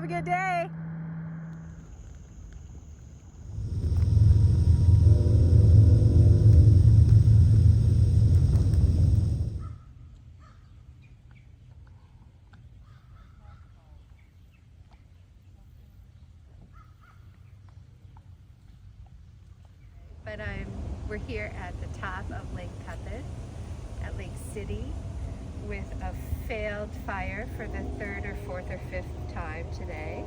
Have a good day. But we're here at the top of Lake Pepin at Lake City with a failed fire for the third or fourth or fifth time today.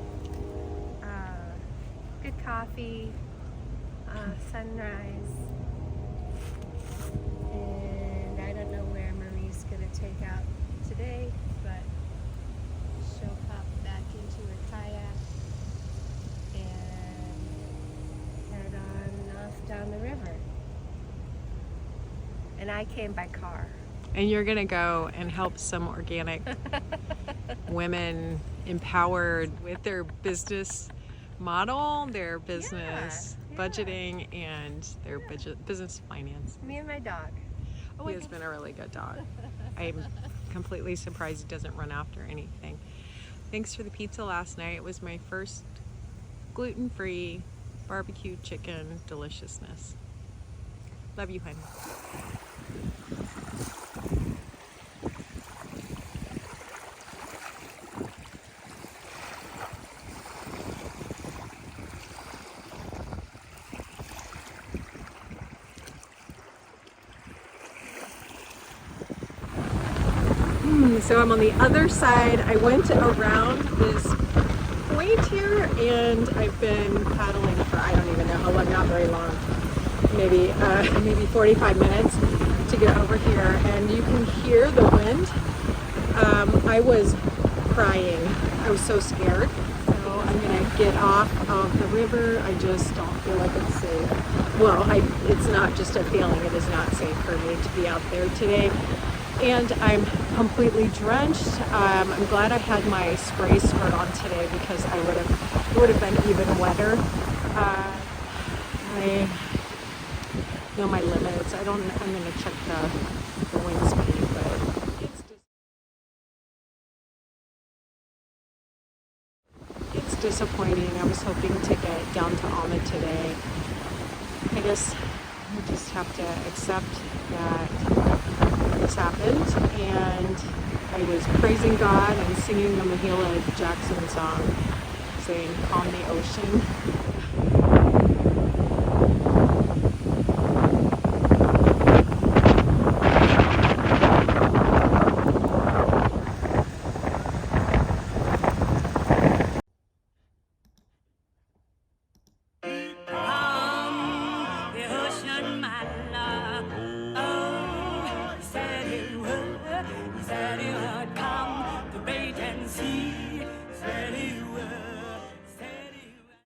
Good coffee, sunrise, and I don't know where Marie's gonna take out today, but she'll pop back into her kayak and head on off down the river. And I came by car. And you're gonna go and help some organic women empowered with their business model, their business budgeting, and their business finance. Me and my dog. He has been a really good dog. I'm completely surprised he doesn't run after anything. Thanks for the pizza last night. It was my first gluten-free barbecue chicken deliciousness. Love you, honey. So I'm on the other side. I went around this point here and I've been paddling for I don't even know how long, not very long, maybe 45 minutes to get over here, and you can hear the wind. I was crying. I was so scared. So I'm gonna get off of the river. I just don't feel like it's safe. Well, it's not just a feeling, it is not safe for me to be out there today. And I'm completely drenched. I'm glad I had my spray skirt on today because it would have been even wetter. I know my limits. I'm gonna check the wind speed, but it's disappointing. I was hoping to get down to Alma today. I guess I just have to accept that this happened, and I was praising God and singing the Mahalia Jackson song saying calm the ocean.